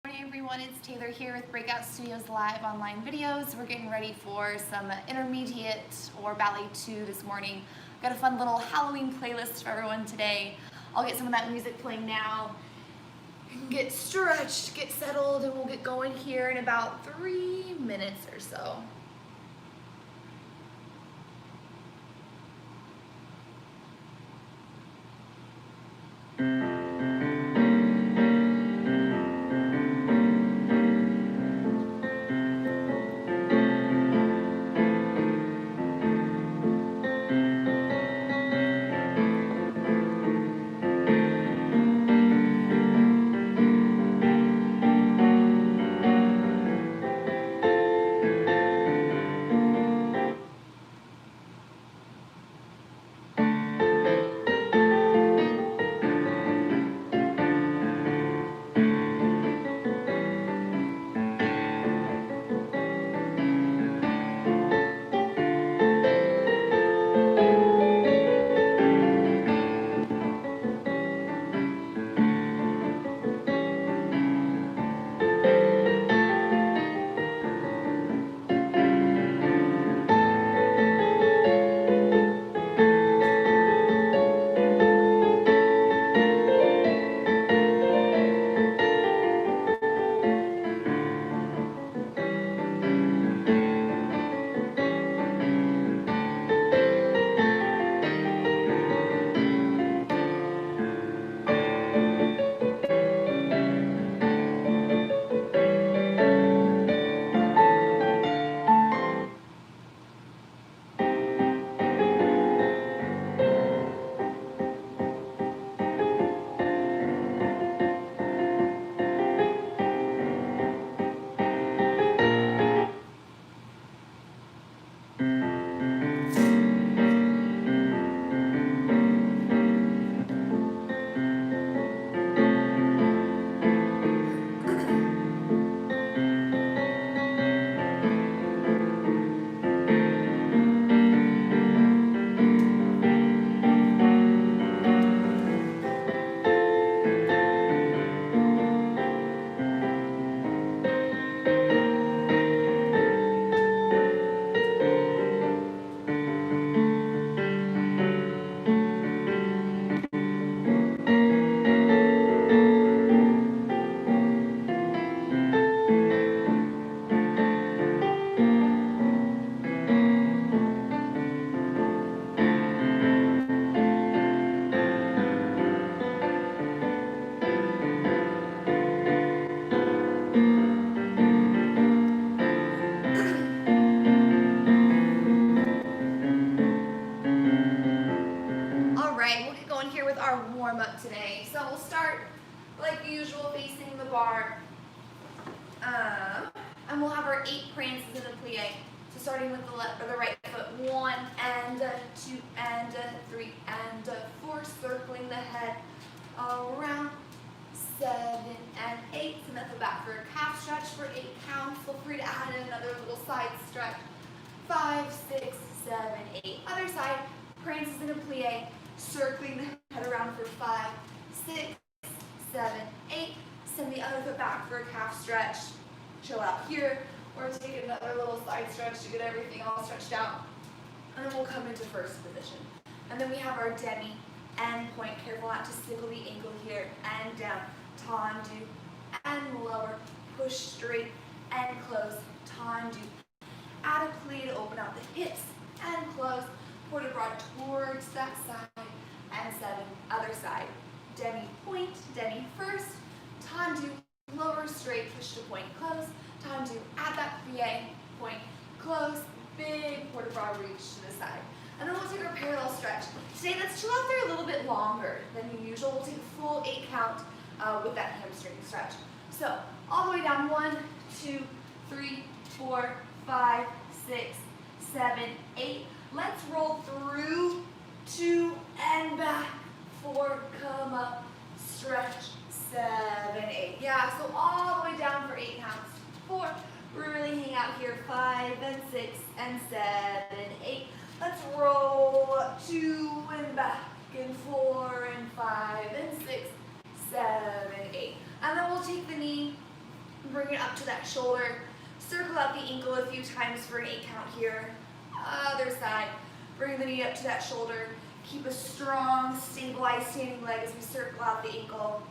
Good morning everyone, it's Taylor here with BreakOut Studios live online videos. We're getting ready for some intermediate or ballet 2 this morning. Got a fun little Halloween playlist for everyone today. I'll get some of that music playing now. You can get stretched, get settled, and we'll get going here in about 3 minutes or so. Warm-up today. So we'll start like usual facing the bar, and we'll have our 8 prances in a plie. So starting with the right foot, 1 and 2 and 3 and 4, circling the head around, 7 and 8. Send that foot back for a calf stretch for 8 counts. Feel free to add in another little side stretch. 5, 6, 7, 8. Other side, prances in a plie, circling the head around for 5, 6, 7, 8. Send the other foot back for a calf stretch. Chill out here, or take another little side stretch to get everything all stretched out. And then we'll come into first position. And then we have our demi and point. Careful not to sickle the ankle here. And down, tendu, and lower. Push straight and close, tendu. Add a plie to open out the hips and close. Port it broad towards that side, and 7, other side. Demi point, demi first, tendu, lower straight, push to point, close, tendu, add that plie, point, close, big port broad reach to the side. And then we'll take our parallel stretch. Today, let's chill out there a little bit longer than usual. We'll take a full 8 count with that hamstring stretch. So, all the way down, 1, 2, 3, 4, 5, 6, 7, 8. Let's roll through, 2 and back, 4, come up, stretch, 7, 8. Yeah, so all the way down for 8 counts. 4, really hang out here, 5 and 6 and 7, 8. Let's roll up, 2 and back, and 4 and 5 and 6, 7, 8. And then we'll take the knee bring it up to that shoulder. Circle out the ankle a few times for an 8 count here. Other side. Bring the knee up to that shoulder. Keep a strong, stabilized standing leg as we circle out the ankle.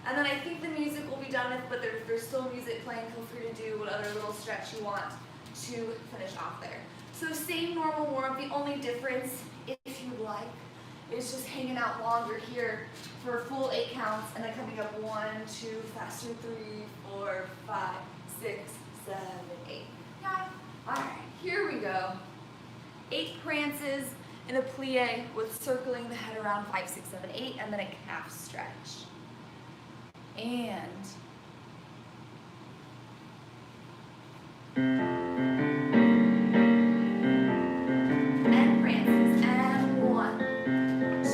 And then I think the music will be done with, but if there's still music playing, feel free to do what other little stretch you want to finish off there. So same normal warm-up. The only difference, if you like, is just hanging out longer here for a full 8 counts, and then coming up 1, 2, faster, 3, 4, 5, 6, 7, 8. Yeah. All right, here we go. 8 prances in a plie with circling the head around 5, 6, 7, 8, and then a calf stretch. And prances, and 1, 2,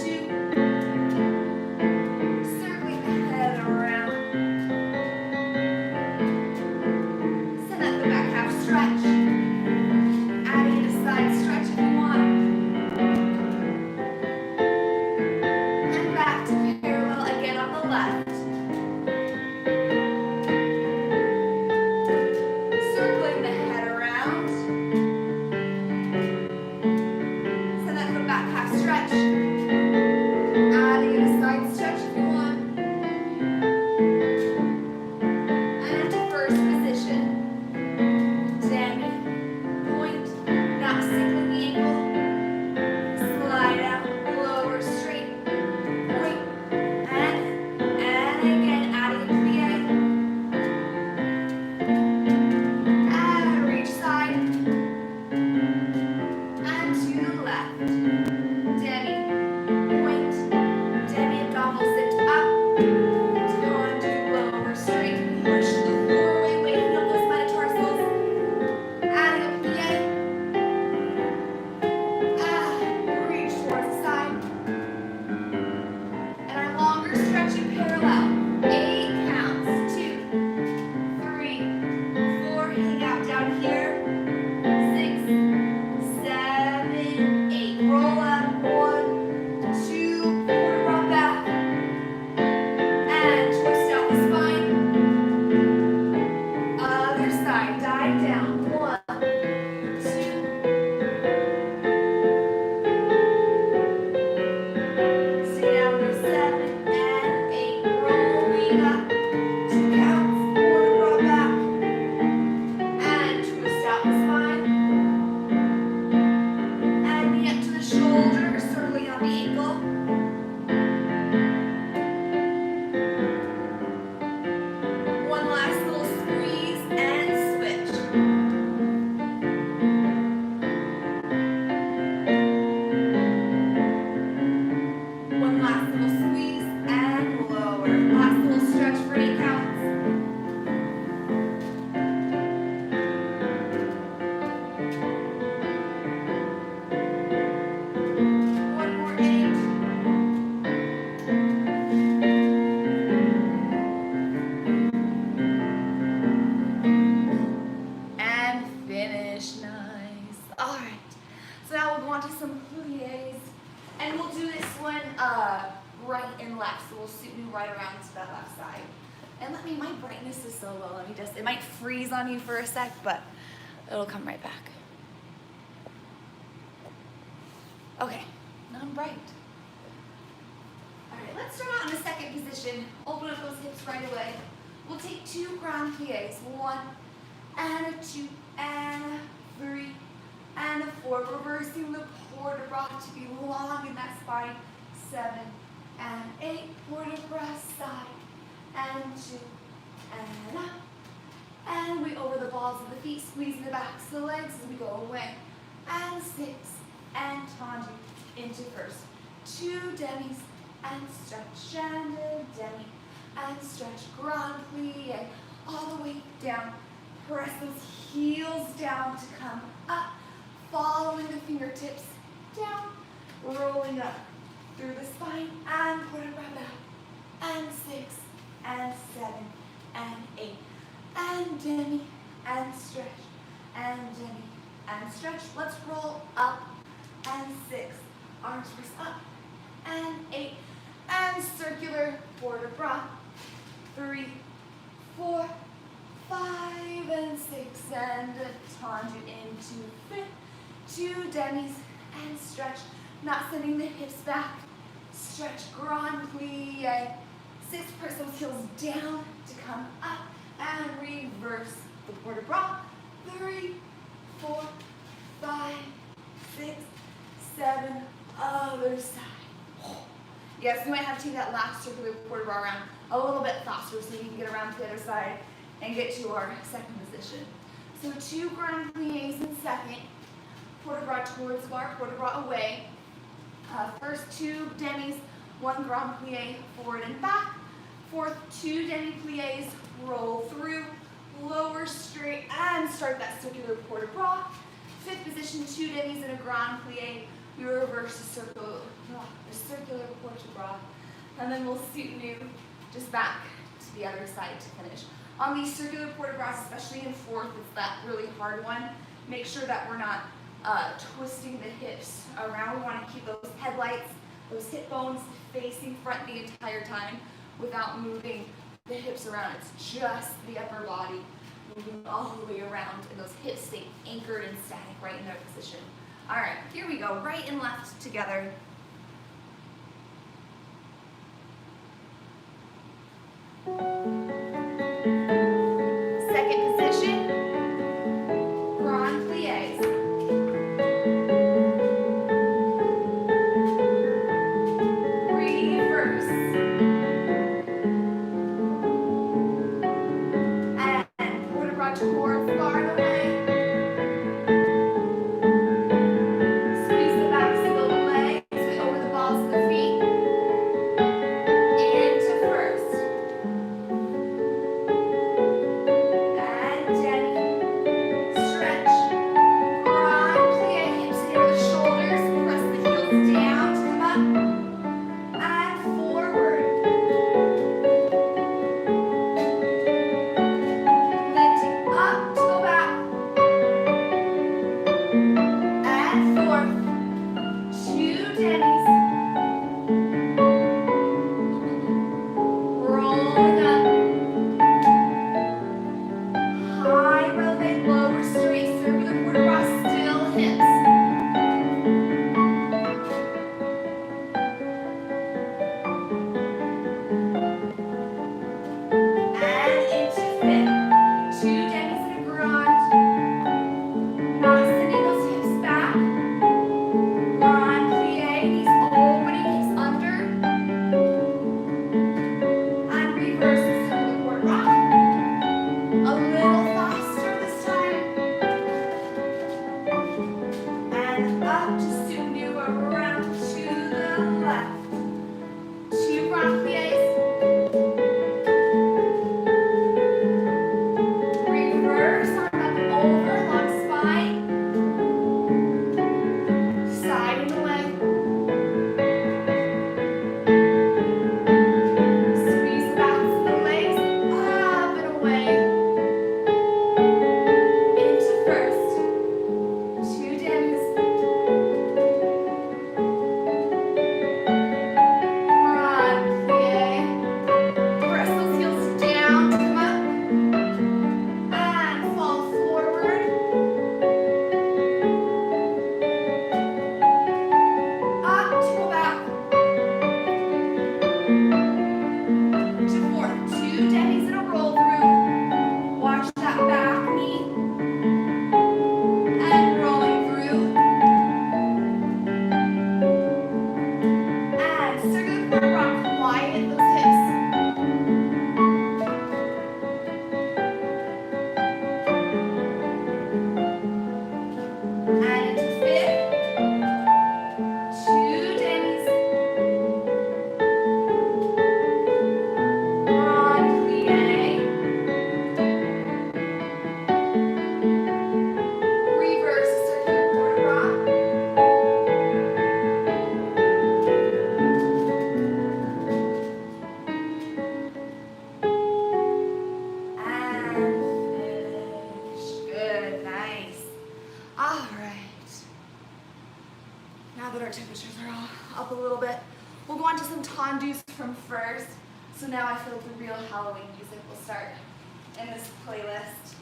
circling the head around. Send up the back half stretch. Adding a side stretch if you want. And back to parallel again on the left. Circling the head around. Send that foot back half stretch. Adding in a side stretch if you want. And into first position. Demi. Point. Not singling the ankle. Slide out. Lower straight. Point. And again. Adding a plie. And reach side. And to the left. Demi. Point. Demi abdominal sit up. Condu lower straight. Push the floor away, waking up those metatarsals. Adding a plie. Reach towards the side. And our longer stretch in parallel. 8 counts. 2, 3, 4. Hang out down here. 6, 7, 8. Roll up. 1, 2, quarter round back. And twist out the spine. Other side. Dive down. 1, 2. Stay down there. 7 and 8. Rolling up. 2 counts. Quarter round back. And twist out the spine. And knee up to the shoulder, circling out the ankle. One last little squeeze and switch. One last little squeeze and lower. Last little stretch for 8 counts. One more 8. And finish. Nice. All right. So now we'll go on to some plies. And we'll do this one right and left. So we'll move right around to that left side. And my brightness is so low. It might freeze on you for a sec, but it'll come right back. Okay, now I'm bright. All right, let's start out in the second position. Open up those hips right away. We'll take 2 grand plies. 1 and a 2 and a 3 and a 4. Reversing the port de bras to be long in that spine. 7 and 8. Port de bras side and 2 and up. And we over the balls of the feet, squeezing the backs of the legs as we go away. And 6 and tendu into first. 2 demis and stretch and a demi and stretch. Grand plie all the way down. Press those heels down to come up. Following the fingertips down. Rolling up through the spine and put it right back. And 6 and 7 and 8. And demi and stretch. And demi and stretch. Let's roll up. And 6. Arms press up. And 8. And circular port de bras. 3, 4, 5, and tendu into fit. 2 demis and stretch, not sending the hips back. Stretch, grand plie. 6, press those heels down to come up and reverse the port de bras. 3, 4, 5, 6, 7, other side. Yes, you might have to take that last circular port de bras around a little bit faster so you can get around to the other side and get to our second position. So 2 grand plies in second, port de bras towards bar, port de bras away. First 2 demis, 1 grand plie forward and back. Fourth, 2 demi plies, roll through, lower straight, and start that circular port de bras. Fifth position, 2 demis and a grand plie. We reverse the circular port de bras, and then we'll suit new just back to the other side to finish. On these circular port de bras, especially in fourth, it's that really hard one. Make sure that we're not twisting the hips around. We want to keep those headlights, those hip bones facing front the entire time without moving the hips around. It's just the upper body moving all the way around, and those hips stay anchored and static right in their position. All right, here we go, right and left together. Second position, grand plies. Reverse. And port de bras towards bar the way. Squeeze the backs of the legs over the balls of the feet. Into first. And demi. Stretch. Grand plie, hips near the shoulders. Press the heels down to come up. And forward. Lifting up to go back. And forth. 2 demis. Rolling up. High relevant, lower straight, circular port de bras, still hips. And into fifth. 2 demis and a grand. Not sending those hips back. Grand plie, knees opening, hips under. And reverse the circular port de bras. A little faster this time. And up to suit around to the left. 2 grand plies. Reverse, arm up and over, long spine. Side and away. Squeeze the backs of the legs up and away. Into first. 2 demis. Grand plie. Press those heels down to come up. And fall forward. Up to go back. To fourth. 2 demis and a roll through. Watch that back knee. And rolling through. And circular port de bras, quiet those hips. And into fifth. 2 demis. Grand plie. Reverse circular port de bras. And finish. Good, nice. All right. Now that our temperatures are all up a little bit, we'll go on to some tendus from first. So now I feel like the real Halloween music will start in this playlist.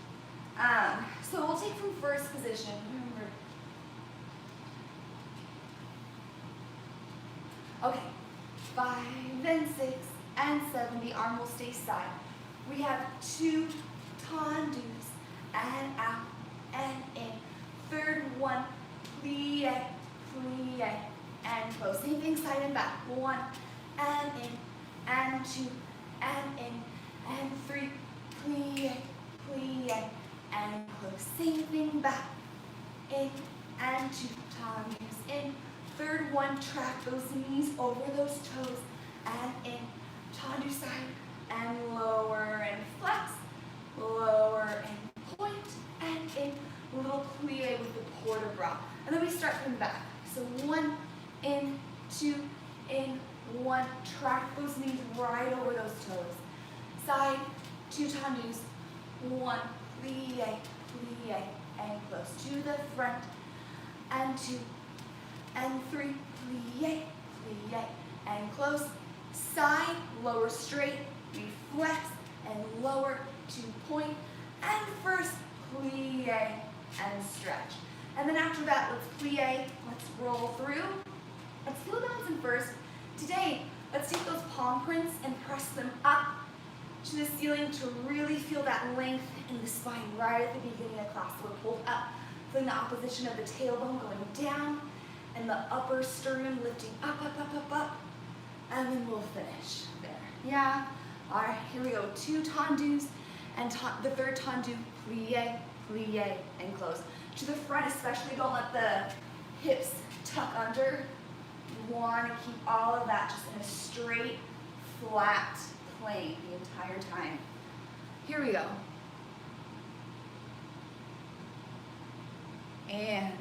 So we'll take from first position. Remember. Okay, 5 and 6 and 7. The arm will stay side. We have 2 tendus and out and in. Third one, plie, plie, and close. Same thing, side and back. 1 and in, and 2 and in, and 3, plie, plie, and close. Same thing, back, in, and 2, tendus in. Third one, track those knees over those toes, and in, tendu side, and lower, and flex, lower, and point, and in, little plie with the port de bras. And then we start from back. So 1, in, 2, in, 1, track those knees right over those toes. Side, 2 tendus, 1, plie, plie, and close. To the front, and 2, and 3, plie, plie, and close. Side, lower straight, we flex, and lower, 2 point, and first, plie, and stretch. And then after that, let's plie, let's roll through. Let's feel balancing first. Today, let's take those palm prints and press them up to the ceiling to really feel that length in the spine right at the beginning of class. So we're pulled up, feeling the opposition of the tailbone going down, and the upper sternum lifting up, up, up, up, up. And then we'll finish there. Yeah? All right, here we go. 2 tendus, and the third tendu, plie, plie, and close. To the front especially, don't let the hips tuck under. You want to keep all of that just in a straight, flat plane the entire time. Here we go. And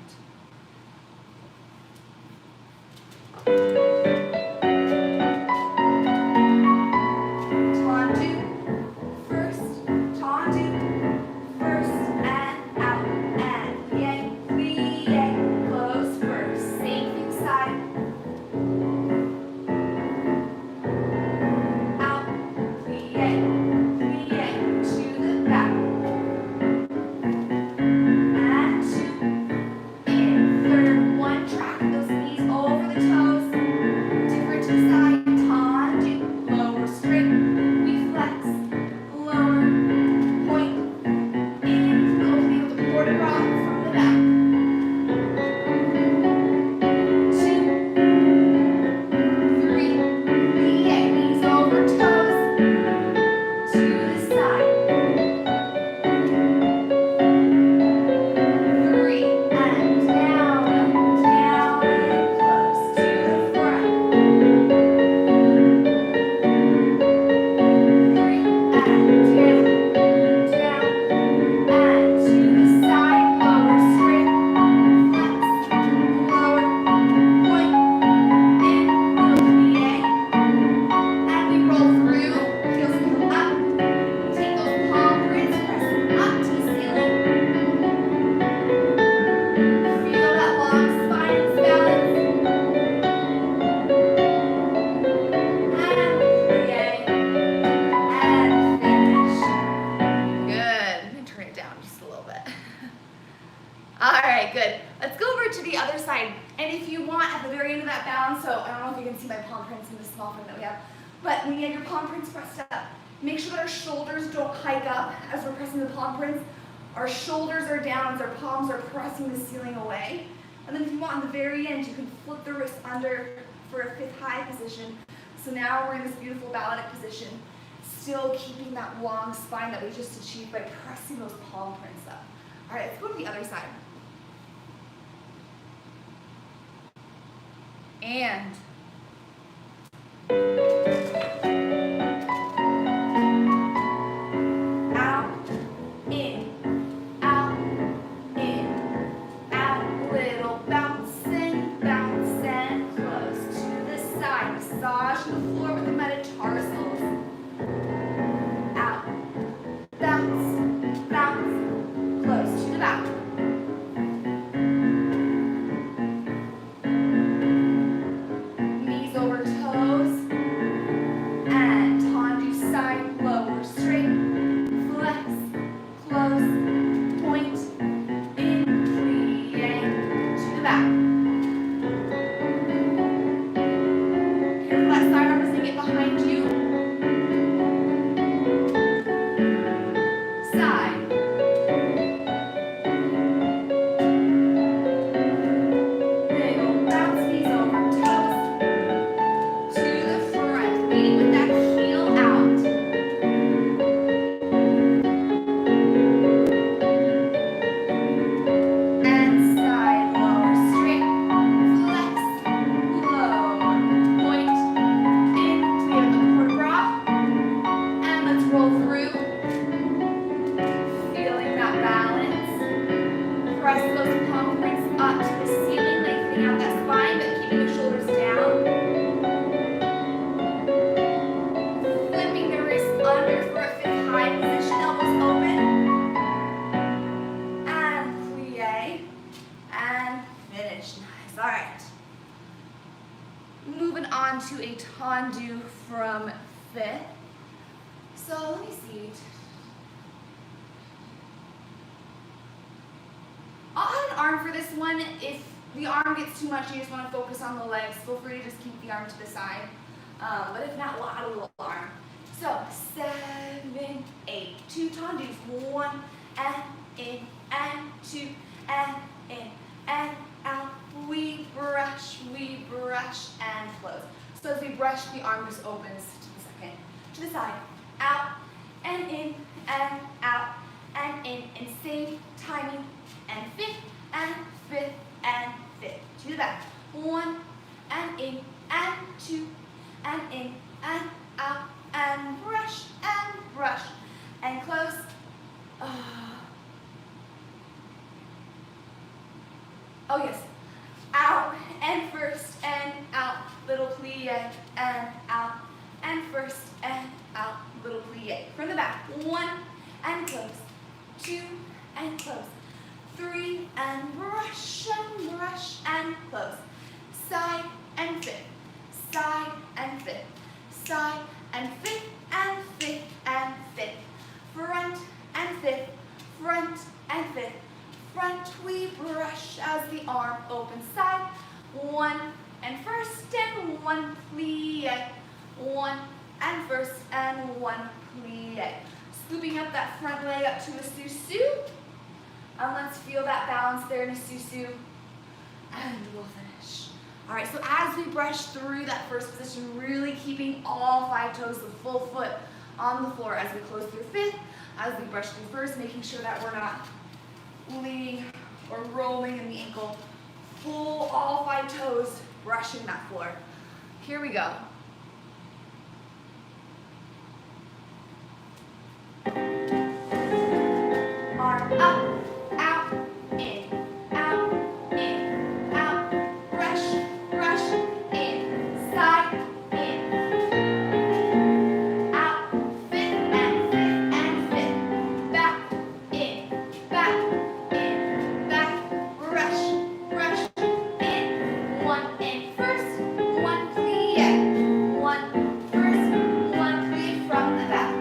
but when you get your palm prints pressed up, make sure that our shoulders don't hike up as we're pressing the palm prints. Our shoulders are down as our palms are pressing the ceiling away. And then if you want, on the very end, you can flip the wrists under for a 5th high position. So now we're in this beautiful ballet position, still keeping that long spine that we just achieved by pressing those palm prints up. All right, let's go to the other side. And out, in, out, in, out, little bounce and close to the side. Massage the floor with the metatarsals. Out, bounce, bounce, close to the back. onto a tendu from fifth. So let me see. I'll add an arm for this one. If the arm gets too much and you just want to focus on the legs, feel free to just keep the arm to the side. But if not, we'll add a little arm. So 7, 8, 2 tendus. 1 and in and 2 and in and out. We brush and close. So as we brush, the arm just opens to the second, to the side, out and in and out and in same timing and fifth and fifth and fifth. To the back. 1 and in and 2 and in and out and brush and close. Oh yes. Out and first and out, little plie and out and first and out, little plie. From the back. 1 and close. 2 and close. 3 and brush and close. Side and fifth. Side and fifth. Side and fifth and fifth and fifth. Front and fifth. Front and fifth. Front, we brush as the arm opens. Side, 1 and first and 1 plie. 1 and first and 1 plie. Scooping up that front leg up to a susu. And let's feel that balance there in a susu. And we'll finish. All right, so as we brush through that first position, really keeping all 5 toes, the full foot on the floor as we close through fifth, as we brush through first, making sure that we're not leaning or rolling in the ankle. Full, all 5 toes, brushing that floor. Here we go. Arm up, out, in, out, brush, in, side, in, out, fifth and fifth, back, in, back, brush, in, 1 in first, 1 plie, 1 first, 1 plie from the back.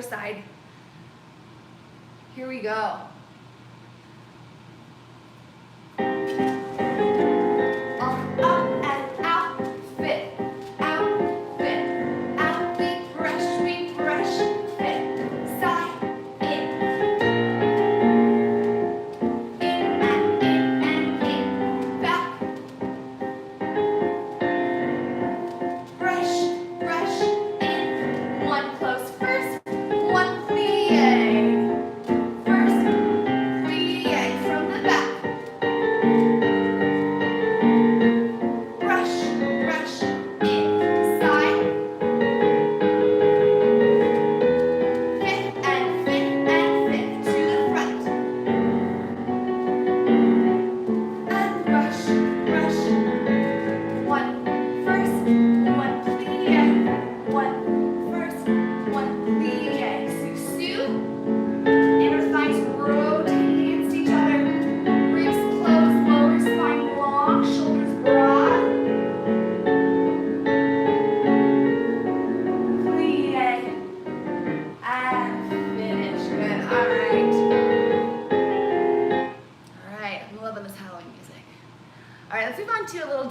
Side. Here we go.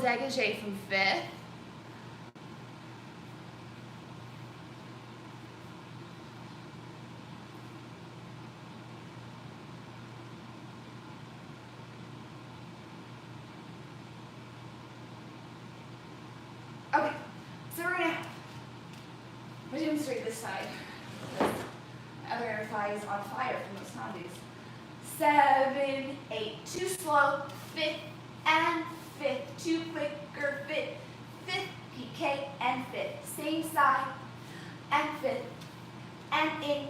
Dégagé from fifth. Okay, so we're gonna demonstrate this side. Other inner thigh is on fire from those Mondays. 7, 8, 2 slow, 5th and 5th, 2 quicker, 5th, 5th, PK and 5th, same side, and 5th, and in,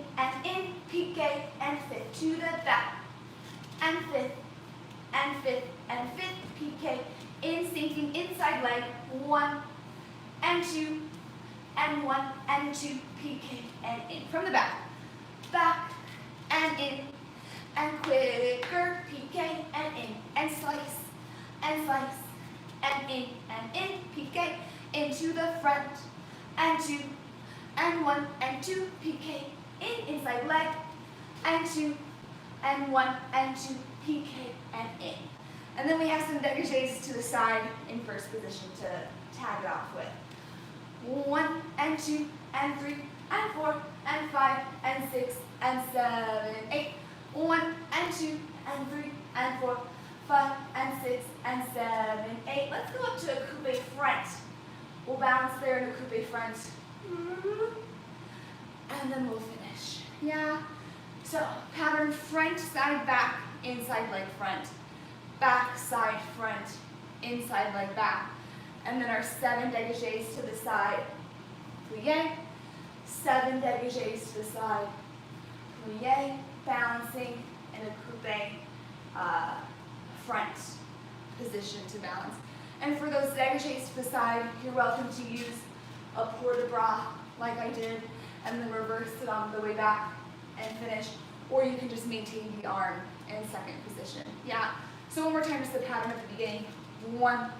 PK and 5th, to the back, and 5th, and 5th, and 5th, PK, in, sinking inside leg, 1, and 2, and 1, and 2, PK, and in, from the back, and in, and quicker, PK, and slice, and in, PK, into the front, and 2, and 1, and 2, PK, in, inside leg, and 2, and 1, and 2, PK, and in. And then we have some dégagés to the side in first position to tag it off with. 1, and 2, and 3, and 4, and 5, and 6, and 7, 8. 1, and 2, and 3, and 4, 5, and 6, and 7, 8. Let's go up to a coupe front. We'll balance there in a coupe front. And then we'll finish. Yeah? So, pattern front, side, back, inside leg front. Back, side, front, inside leg back. And then our 7 dégagés to the side. Plie. 7 dégagés to the side. Plie. Balancing in a coupe front position to balance. And for those dégagés to the side, you're welcome to use a port de bras like I did, and then reverse it on the way back and finish. Or you can just maintain the arm in second position. Yeah. So one more time, just the pattern at the beginning. 1,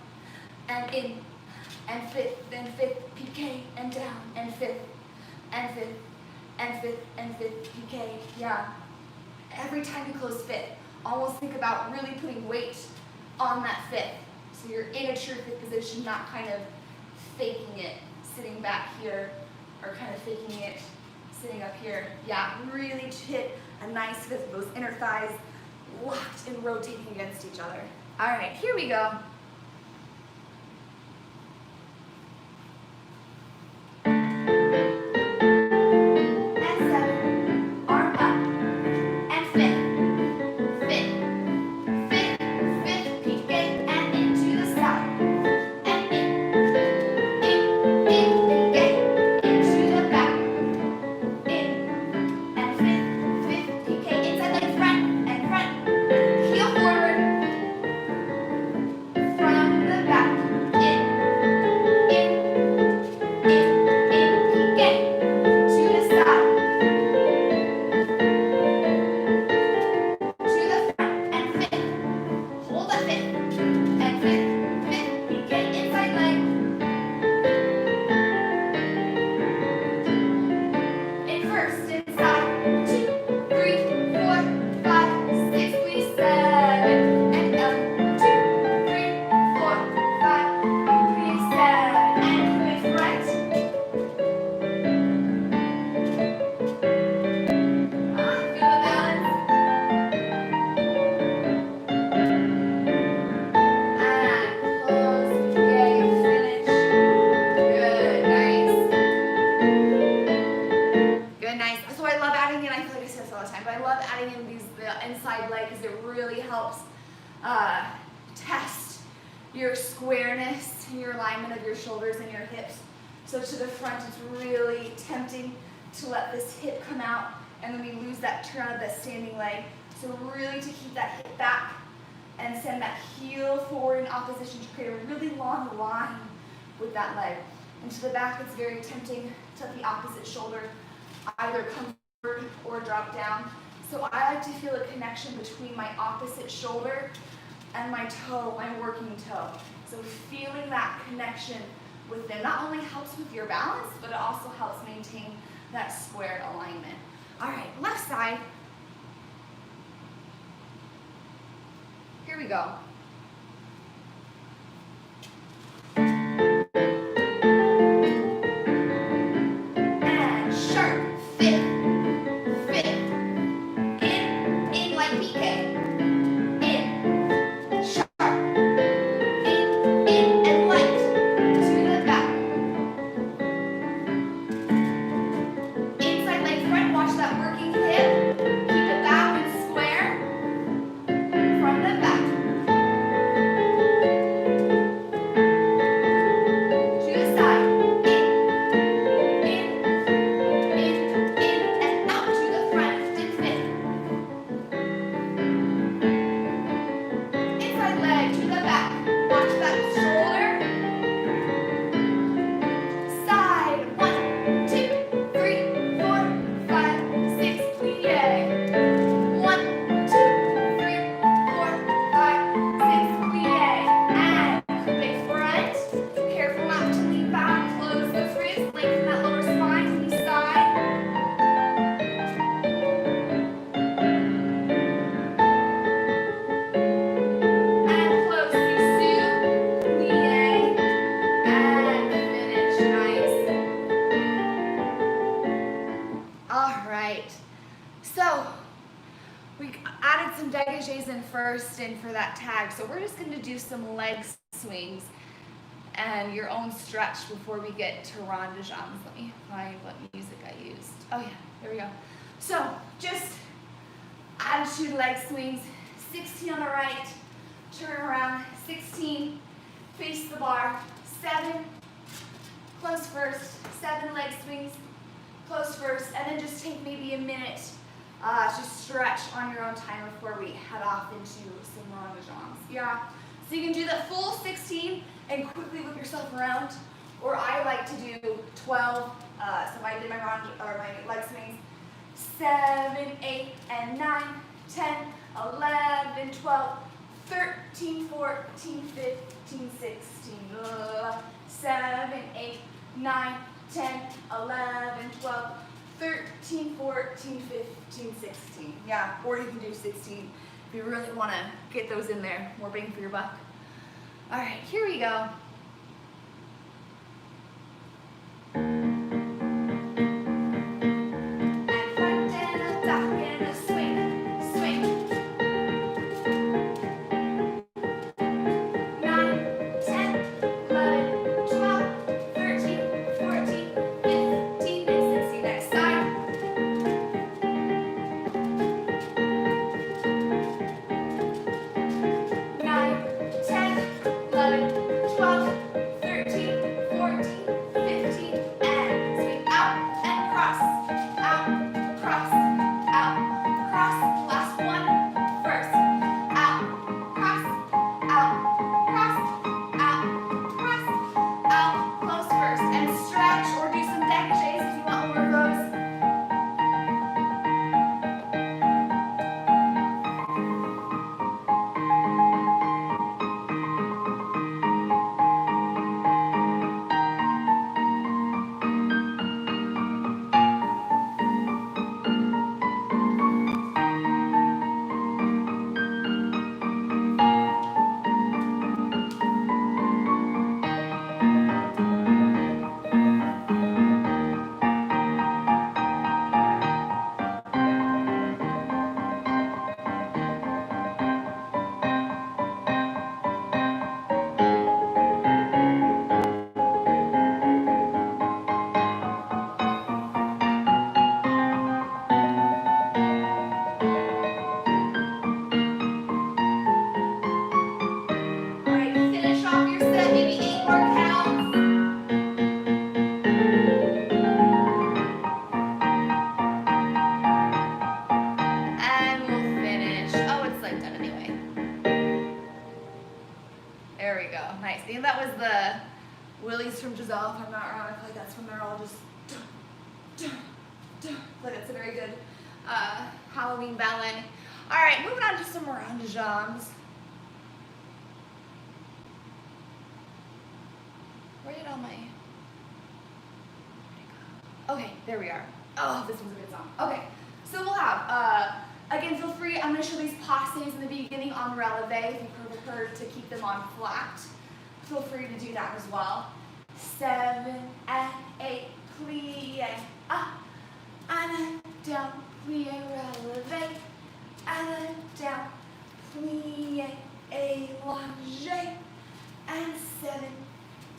and in, and 5th, then 5th, PK, and down, and 5th, and 5th, and 5th, and 5th, PK. Yeah. Every time you close 5th, almost think about really putting weight on that 5th. So you're in a true 5th position, not kind of faking it, sitting back here, or kind of faking it, sitting up here. Yeah, really to hit a nice 5th, those inner thighs locked and rotating against each other. All right, here we go. Inside leg because it really helps test your squareness and your alignment of your shoulders and your hips. So to the front, it's really tempting to let this hip come out, and then we lose that turn of that standing leg. So really to keep that hip back and send that heel forward in opposition to create a really long line with that leg. And to the back, it's very tempting to let the opposite shoulder either come forward or drop down. So I like to feel a connection between my opposite shoulder and my toe, my working toe. So feeling that connection with them not only helps with your balance, but it also helps maintain that squared alignment. All right, left side. Here we go. So we added some dégagés in first and for that tag. So we're just gonna do some leg swings and your own stretch before we get to rond de jambes. Let me find what music I used. Oh yeah, there we go. So just attitude leg swings, 16 on the right, turn around, 16, face the bar, 7, close first, 7 leg swings, close first, and then just take maybe a minute to stretch on your own time before we head off into some rond de jambes. Yeah, so you can do the full 16 and quickly whip yourself around, or I like to do 12, so if I did my leg swings, 7, 8, and 9, 10, 11, 12, 13, 14, 15, 16, 7, 8, 9, 10, 11, 12, 13, 14, 15, 16. Yeah, or you can do 16 if you really want to get those in there. More bang for your buck. All right, here we go. Like that's a very good Halloween ballet. All right, moving on to some rond de jambes. Where did all my... Okay, there we are. Oh, this one's a good song. Okay, so we'll have, again, feel free, I'm going to show these passes in the beginning on Blvd if you prefer to keep them on flat. Feel free to do that as well. 7 and 8, plie, up, and down, plie, releve, and down, plie, allongé, and 7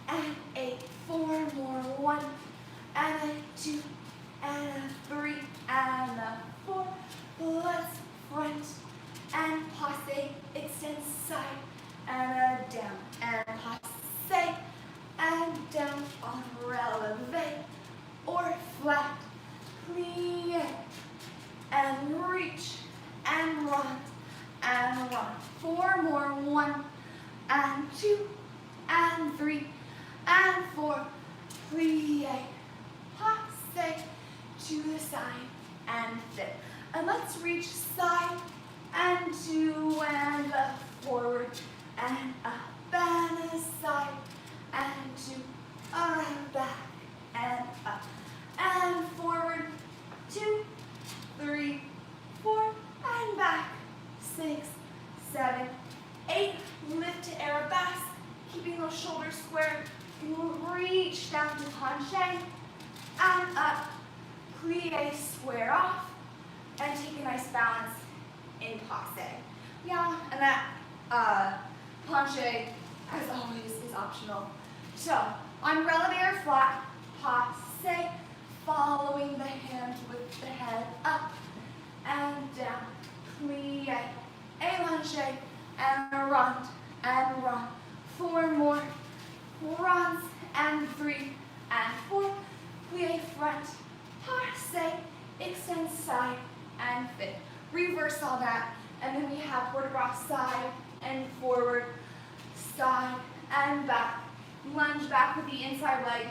and 8, 4 more, 1 and a 2 and a 3 and a 4. Let's front and passe, extend side and a down and passe and down on releve or flat, plie and reach and rond and rond. 4 more, 1 and 2 and 3 and 4, plie, passe to the side and fit. And let's reach side and 2 and forward and up and a side and 2 and back and up and forward, 2, 3, 4 and back, 6, 7, 8. Lift to arabesque, keeping those shoulders square. You reach down to penché and up, plie, square off, and nice balance in passe. Yeah, and that penché, as always, is optional. So, on relevé or flat, passe, following the hand with the head up and down. Plie, allongé, and run. 4 more. Runs, and 3, and 4. Plie front, passe, extend side, and fit. Reverse all that, and then we have port de bras side and forward, side and back. Lunge back with the inside leg,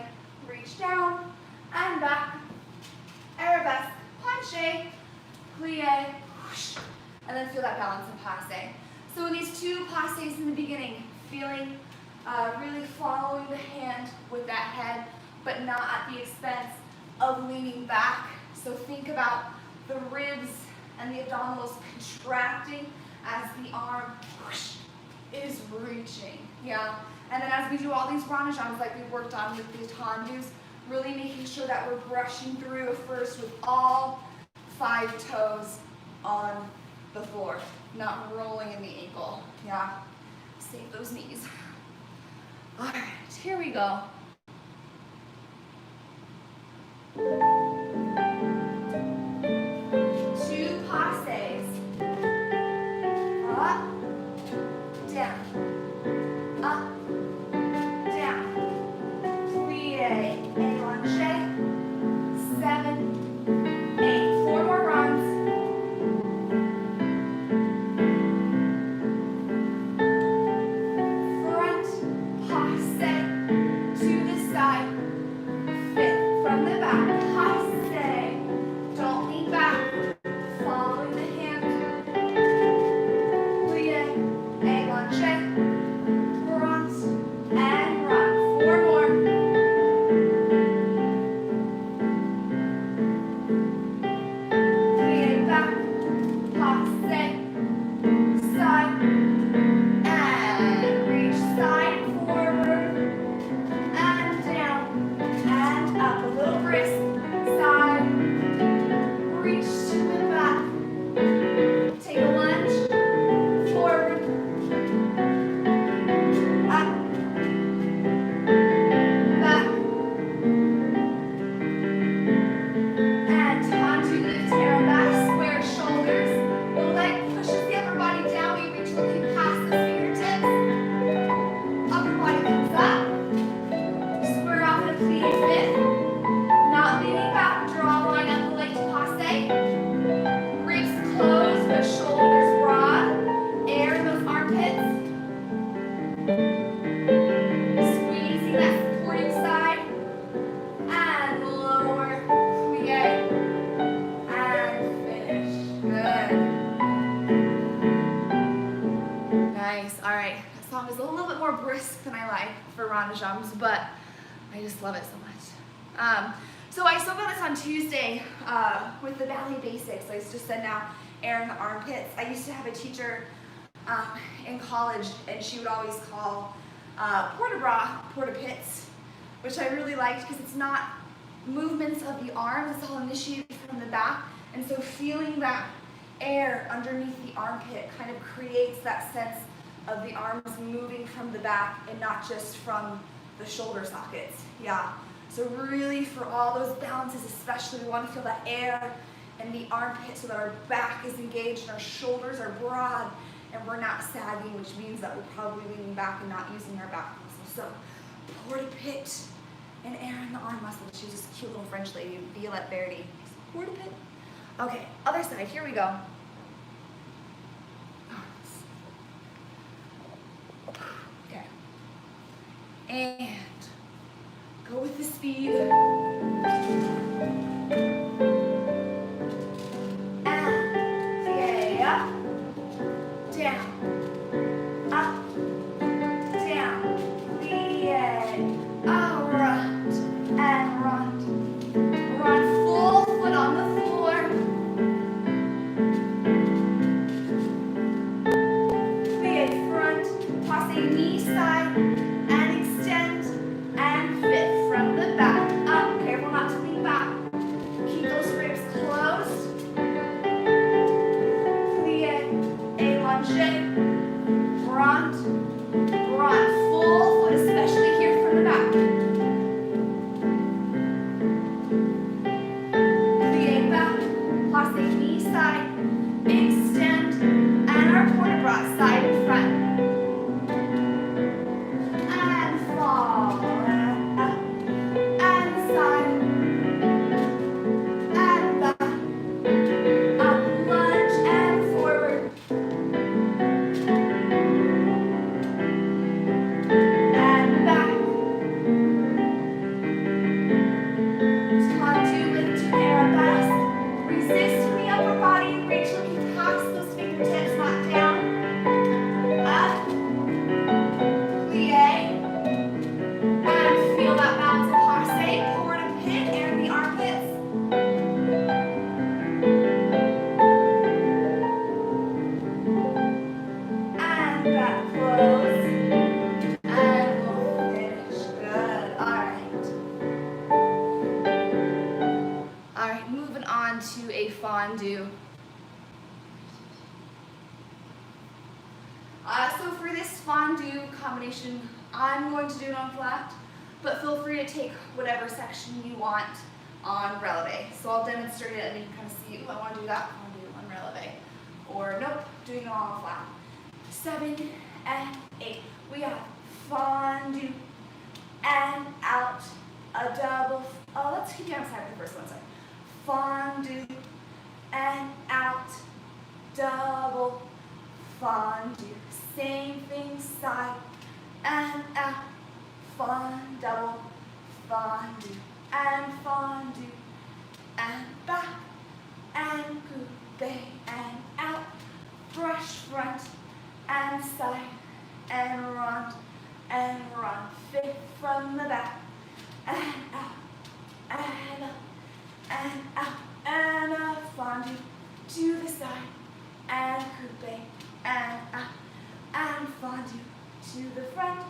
reach down and back. Arabesque, penché, plie, whoosh, and then feel that balance in passe. So in these 2 passes in the beginning, feeling really following the hand with that head, but not at the expense of leaning back. So think about the ribs and the abdominals contracting as the arm whoosh, is reaching. Yeah. And then as we do all these rond de jambes like we worked on with the tendus, really making sure that we're brushing through first with all 5 toes on the floor, not rolling in the ankle. Yeah. Save those knees. All right, here we go. 2 passes. Up, down, up, down. Plie, allongé. 7, 8. 4 more runs. Front, passe, to the side. Fit from the back, passe. Don't lean back. Following the hand. Plie, allongé. Front and run. 4 more. Plie back, passe, side, and reach side forward, and down, and up. A little brisk, side, reach to the back. Take a lunge, forward, up, back, and onto the arabesque, square shoulders. The leg pushes the upper body down. We reach looking past the fingertips. Upper body comes up. Square off in a plie fit. Not leaning back. Draw a line up the leg to passe. Ribs closed, but shoulders broad. Air in those armpits. Squeezing that supporting side. And lower. Plie. And finish. Good. Nice. All right. That song is a little bit more brisk than I like for rond de jambes, but I just love it so much. So I spoke about this on Tuesday with the ballet basics. I just said now, air in the armpits. I used to have a teacher in college, and she would always call port de bras port de pits, which I really liked because it's not movements of the arms, it's all initiated from the back. And so feeling that air underneath the armpit kind of creates that sense of the arms moving from the back and not just from the shoulder sockets. Yeah. So really for all those balances especially, we want to feel that air in the armpit so that our back is engaged and our shoulders are broad and we're not sagging, which means that we're probably leaning back and not using our back muscles. So port de pit and air in the arm muscle. She's this cute little French lady, Blvd. Port de pit. Okay, other side, here we go. Okay. And go with the speed. And plie up, down, up, down, plie, around, and run. Run full foot on the floor. Plie front, passe knee side, and extend, and fit from the back. Up, combination I'm going to do on flat, but feel free to take whatever section you want on Blvd. So I'll demonstrate it and you can kind of see, I want to do that, I want to do it on Blvd. Or nope, doing it all on flat. 7 and 8. We have fondue and out, a double, oh, let's keep you on side with the first one, sorry. Fondue and out, double, fondue. Same thing, side and out, double, fondue and fondue, and back, and coupe and out, brush front and side, and run, fifth from the back, and out, and up, and out, and a fondue to the side, and coupe, and out, and fondue to the front,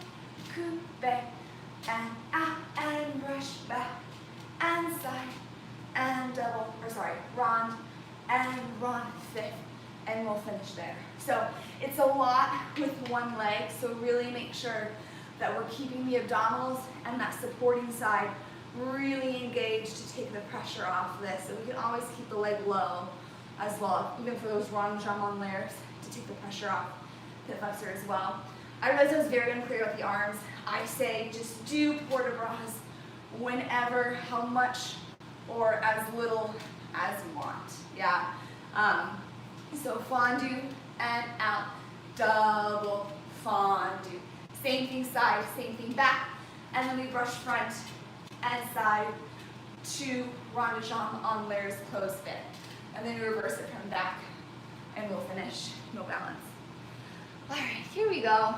coupe, and out, and brush back, and side, and double, or sorry, rond, and run fifth, and we'll finish there. So it's a lot with one leg, so really make sure that we're keeping the abdominals and that supporting side really engaged to take the pressure off this. So we can always keep the leg low as well, even for those rond jump on layers, to take the pressure off the flexor as well. I realized I was very unclear with the arms. I say just do port de bras whenever, how much, or as little as you want. Yeah. So fondue and out, double fondue. Same thing side, same thing back, and then we brush front and side to rond de jambe on layers close fit. And then we reverse it from back, and we'll finish no balance. All right, here we go.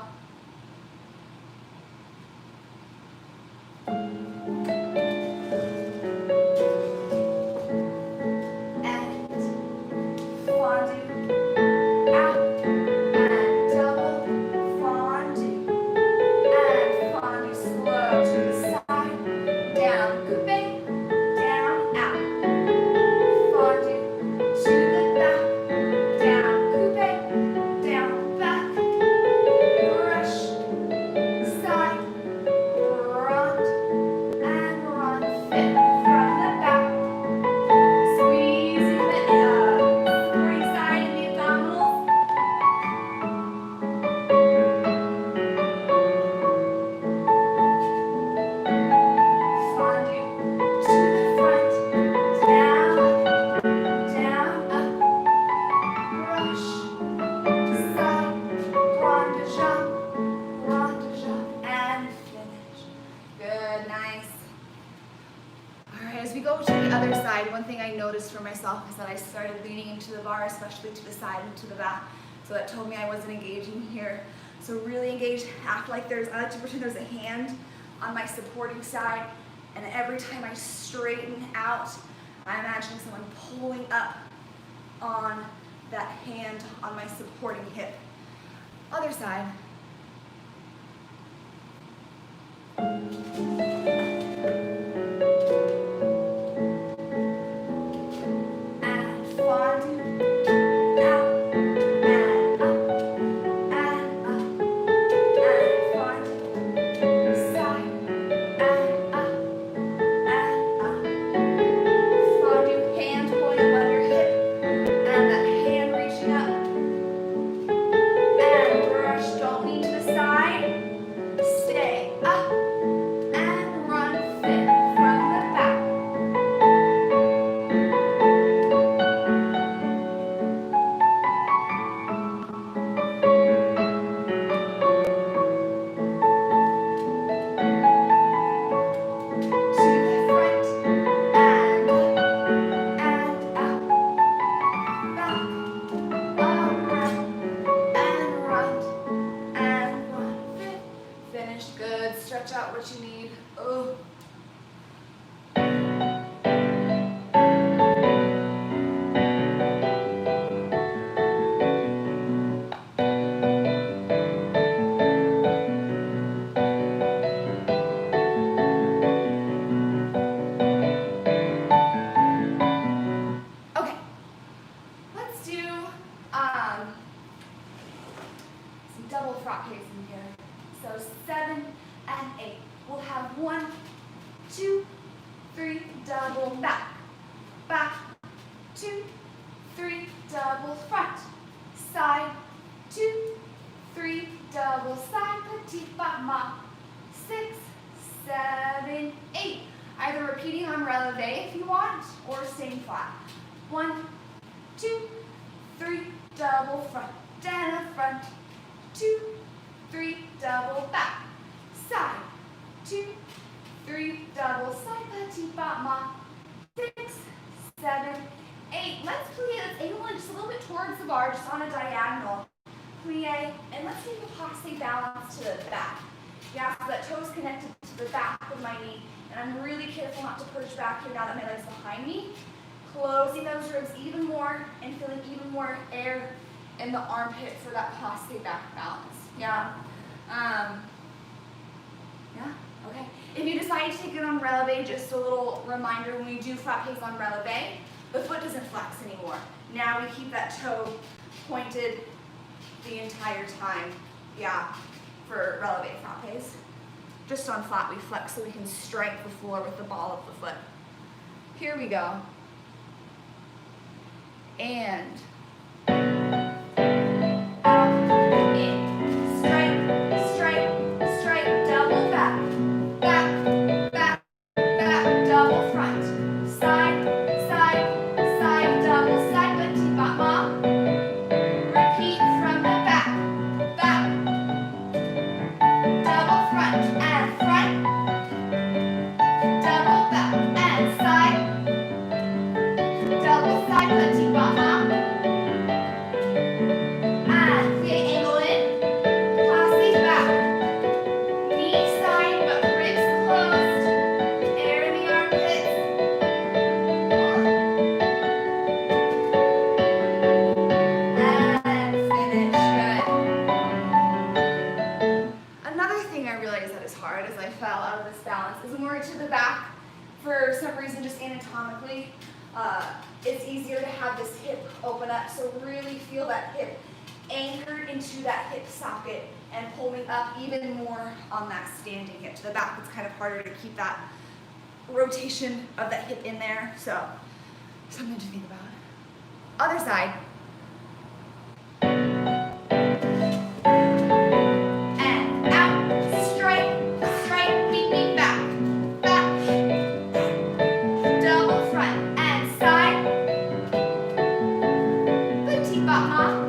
For myself is that I started leaning into the bar, especially to the side and to the back. So that told me I wasn't engaging here. So really engage, act like I like to pretend there's a hand on my supporting side, and every time I straighten out, I'm imagining someone pulling up on that hand on my supporting hip. Other side. So 7 and 8. We'll have 1, 2, 3, double back, back, 2, 3, double front, side, 2, 3, double side, petit pas ma, 6, 7, 8. Either repeating on releve if you want, or staying flat. 1, 2, 3, double front, down front, 2, 3, double back, side, 2, 3, double side, petit pas ma, 6, 7, 8. Let's plie. Let's angle it just a little bit towards the bar, just on a diagonal. Plie, and let's take a passe balance to the back. Yeah, so that toe's connected to the back of my knee, and I'm really careful not to push back here now that my leg's behind me. Closing those ribs even more and feeling even more air in the armpit for that passe back balance. Yeah. Yeah, okay. If you decide to take it on releve, just a little reminder, when we do frappes on releve, the foot doesn't flex anymore. Now we keep that toe pointed the entire time, yeah, for releve frappes. Just on flat we flex so we can strike the floor with the ball of the foot. Here we go. And out, in, strike, strike, strike, double back, back, back, back, double front, side, side, side, double side, petit pas ma. Repeat from the back, back, double front and front, double back and side, double side, petit pas ma. And plie angle in, passe back, knee side but ribs closed, air in the armpits. And finish, good. Another thing I realized that is hard as I fell out of this balance is when we're to the back, for some reason just anatomically, it's easier to have this hip open up, so really feel that hip anchored into that hip socket and pulling up even more on that standing hip to the back. It's kind of harder to keep that rotation of that hip in there, so something to think about. Other side. And out, strike, strike, beat, beat, back, back, double front and side, petit pas ma.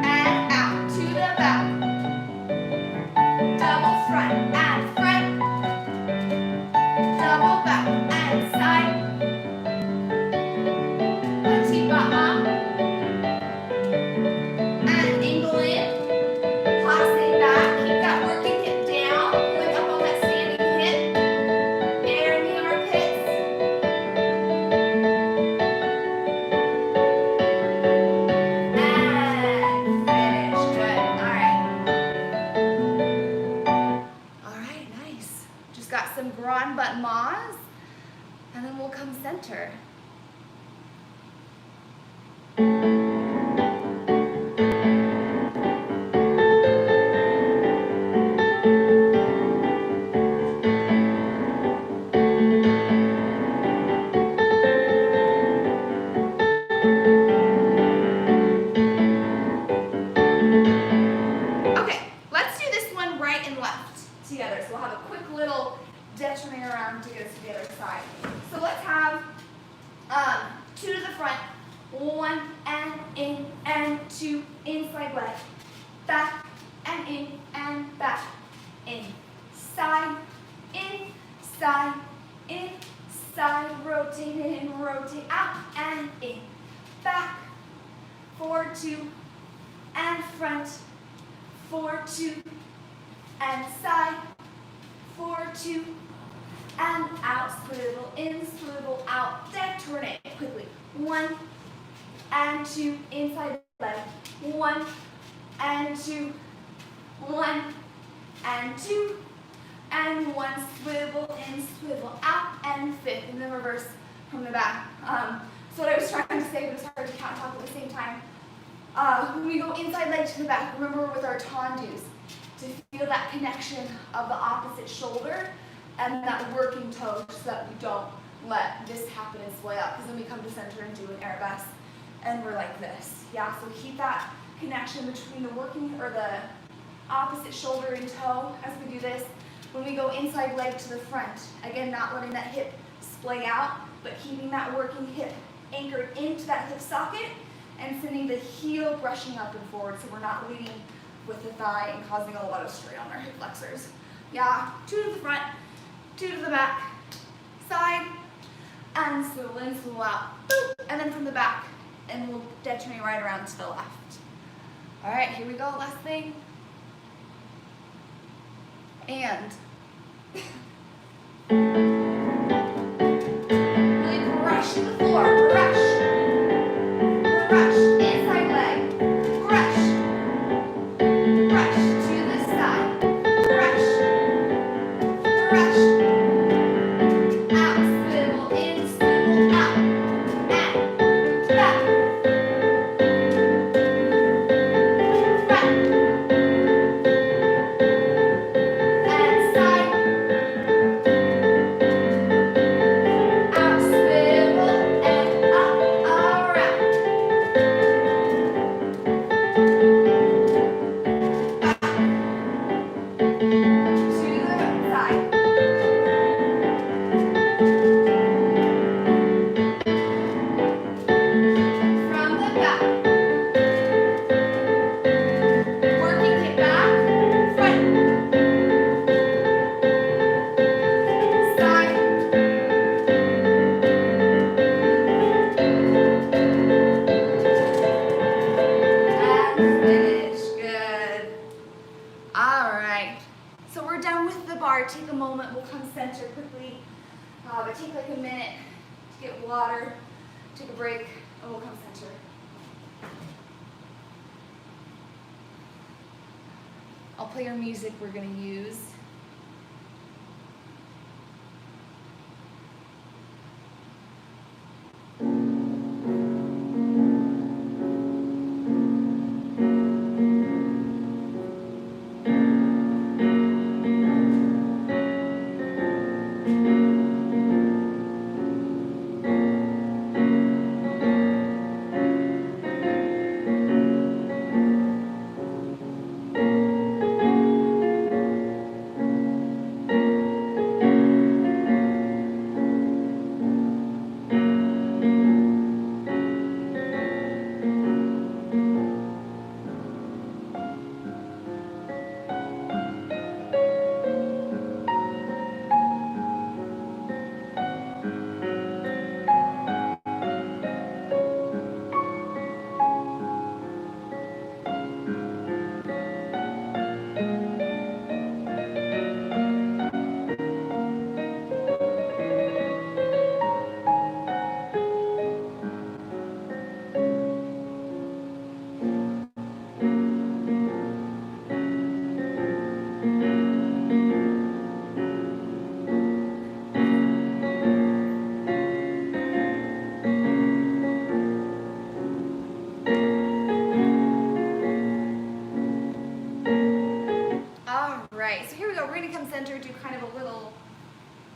And out to the back, double front and front, double back and side, petit pas ma. And angle in, passe back, keep that working hip down, pulling up on that standing hip, air in the armpits. And finish, good, all right, nice. Just got some grand battements, and then we'll come center. Okay, let's do this one right and left together. So we'll have a quick little détourné around to get us to the other side. So let's have 2 to the front, 1 and in and 2, inside leg, back and in and back, in, side, in, side, in, side, rotate in, rotate out and in, back, 4, 2, and front, 4, 2, and side, 4, 2, and out, swivel in, swivel out, détourné, quickly, 1 and 2, inside leg, 1 and 2, 1 and 2, and 1, swivel in, swivel out, and 5th, and then reverse from the back. So what I was trying to say, but it's hard to count talk at the same time. When we go inside leg to the back, remember with our tendus, to feel that connection of the opposite shoulder and that working toe so that we don't let this happen and sway up, because then we come to center and do an arabesque and we're like this. Yeah, so keep that connection between the working or the opposite shoulder and toe as we do this. When we go inside leg to the front, again, not letting that hip splay out, but keeping that working hip anchored into that hip socket and sending the heel brushing up and forward so we're not leading with the thigh and causing a lot of strain on our hip flexors. Yeah, 2 to the front, 2 to the back, side, and swivel in, swivel out, boop, and then from the back, and we'll detonate right around to the left. All right, here we go, last thing. And really brush the floor, brush, inside leg, brush to the side, brush, out, swivel in, swivel out, and back, front, and side, out, swivel, and up, around. Take a moment, we'll come center quickly, but take like a minute to get water, take a break, and we'll come center. I'll play our music we're going to use. Center, do kind of a little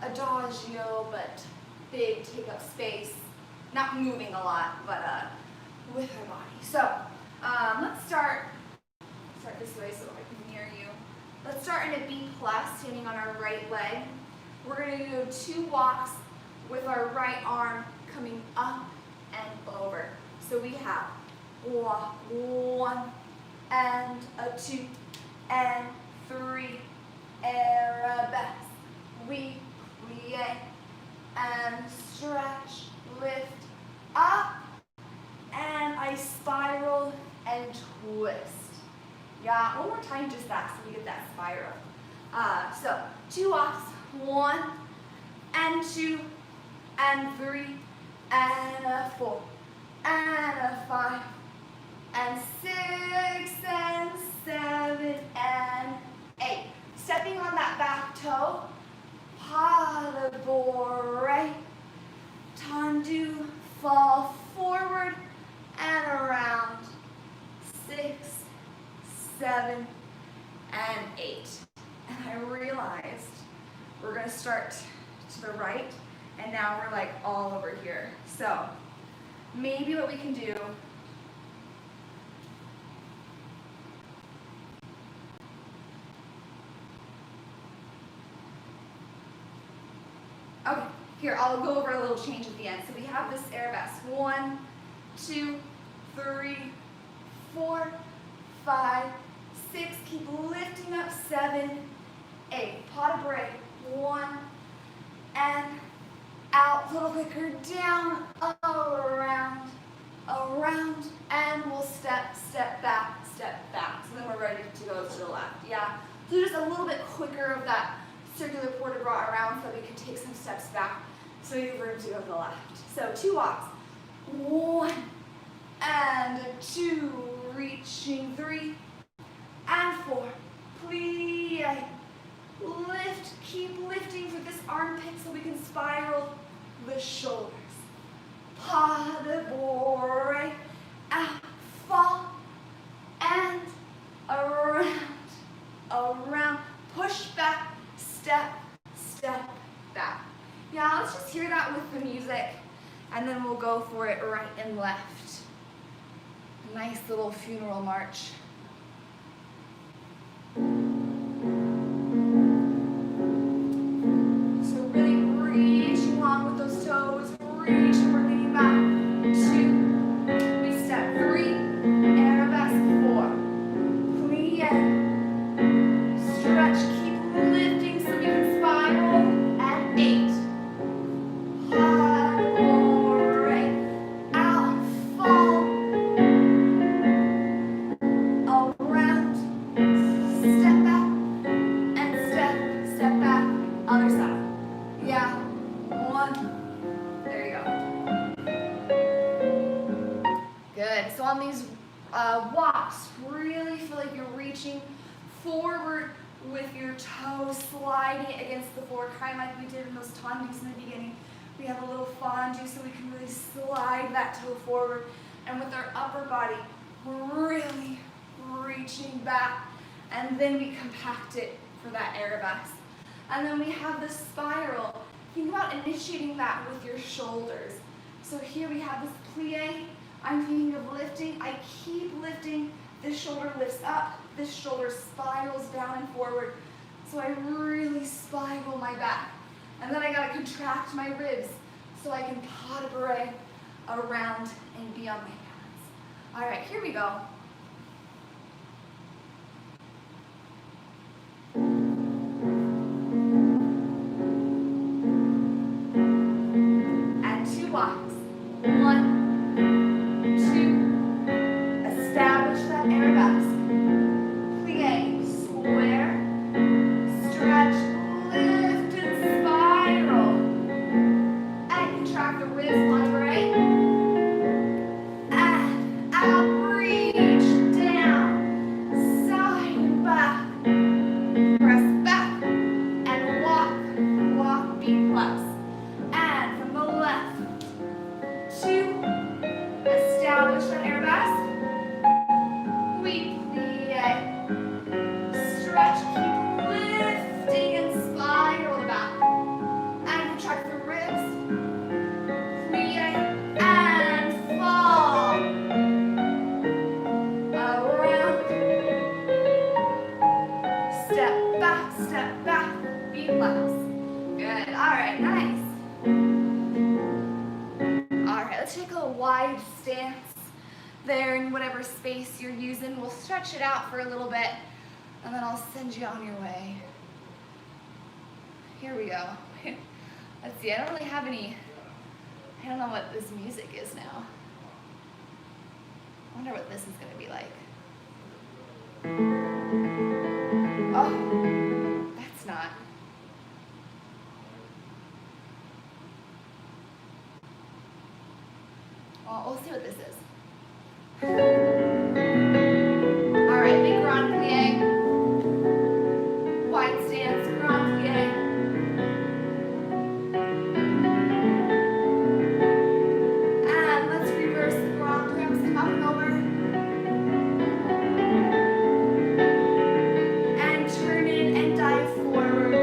adagio, but big, take up space, not moving a lot, but with our body. So let's start this way so I can hear you. Let's start in a B plus, standing on our right leg. We're going to do 2 walks with our right arm coming up and over. So we have walk 1 and a 2 and 3. Arabesque, we plie and stretch, lift up, and I spiral and twist. Yeah, one more time, just that, so we get that spiral. So 2 walks, 1 and 2 and 3 and a 4 and a 5 and 6 and 7 and 8. Stepping on that back toe, pas de bourrée, tendu, fall forward and around, 6, 7, and start to the right, and now we're like all over here. So maybe what we can do, okay, here, I'll go over a little change at the end. So we have this arabesque. 1, 2, 3, 4, 5, 6. Keep lifting up. 7, 8. Pas de break. 1, and out. A little quicker. Down, around, around, and we'll step, step back, step back. So then we're ready to go to the left. Yeah. So just a little bit quicker of that circular port de bras around so that we can take some steps back so we have room to go to the left. So 2 walks. 1 and 2, reaching. 3 and 4. Plie. Lift, keep lifting for this armpit so we can spiral the shoulders. Pas de break. Out, fall, and around, around. Push back, step, step back. Yeah, let's just hear that with the music, and then we'll go for it right and left. A nice little funeral march. So really reaching long with those toes, reach, and we're leaning back. 2, we step. 3, arabesque. 4, plie. Stretch, keep lifting so we can spiral. And 8, pas de break. Out, fall, around, step back, and step, step back, other side. Yeah, 1, there you go. Good, so on these walks, really feel like you're reaching forward with your toes, sliding against the floor, kind of like we did in those tandis in the beginning. We have a little fondue so we can really slide that toe forward. And with our upper body, we're really reaching back. And then we compact it for that arabesque. And then we have the spiral. Think about initiating that with your shoulders. So here we have this plie. I'm thinking of lifting. I keep lifting. This shoulder lifts up. This shoulder spirals down and forward. So I really spiral my back. And then I gotta contract my ribs so I can pas de break around and be on my balance. All right, here we go. And 2 walks. 1, 2, establish that arabesque. Plie, square, stretch, lift, and spiral. And contract the ribs, pas de break. And out, reach, down, side and back. Press back, and walk, walk, beat plus. And from the left, 2, establish that arabesque. We plie, stretch, keep lifting and spiral back. And contract the ribs. Plie and fall. Around. Step back, beat plus. Good. All right, nice. All right, let's take a wide stance there in whatever space you're using. We'll stretch it out for a little bit, and then I'll send you on your way. Here we go. Let's see, I don't really have any, I don't know what this music is now. I wonder what this is gonna be like. Oh, that's not. Well, we'll see what this is. All right, big grand plie. Wide stance, grand plie. And let's reverse the grand plie. Come up and over. And turn in and dive forward.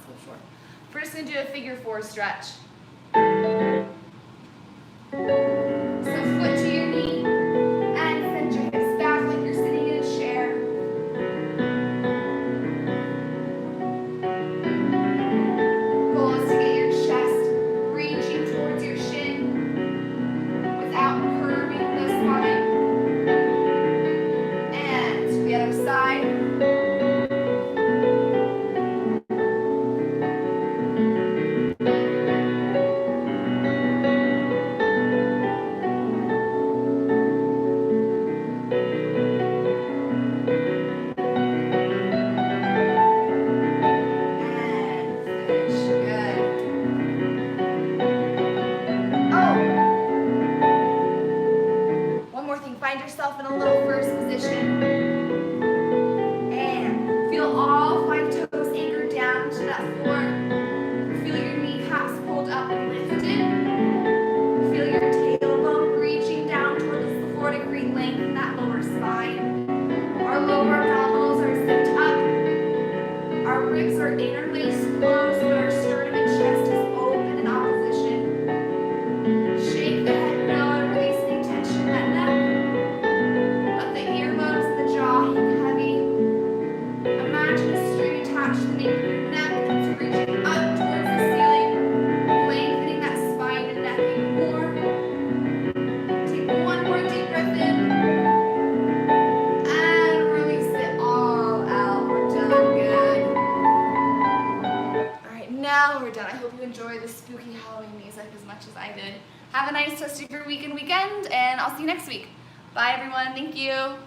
slip short. We're just going to do a figure 4 stretch. So foot to your knee and send your hips back like you're sitting in a chair. Goal is to get your chest reaching towards your shin without curving the spine. And to the other side. Find yourself in a little first position and feel all 5 toes anchored down to that floor. Feel your kneecaps pulled up and lifted. Feel your tailbone reaching down towards the floor to create length in that lower spine. Our lower abdominals are zipped up. Our ribs are interlaced close, but our sternum and chest is open in opposition. Shake the head nod, releasing tension in that neck. Imagine a string attached to the nape of your neck that's reaching up towards the ceiling, lengthening that spine and neck even more. Take one more deep breath in and release it all out. We're done. Good. Alright, now we're done. I hope you enjoy the spooky Halloween music as much as I did. Have a nice rest of your week and weekend, and I'll see you next week. Bye everyone. Thank you.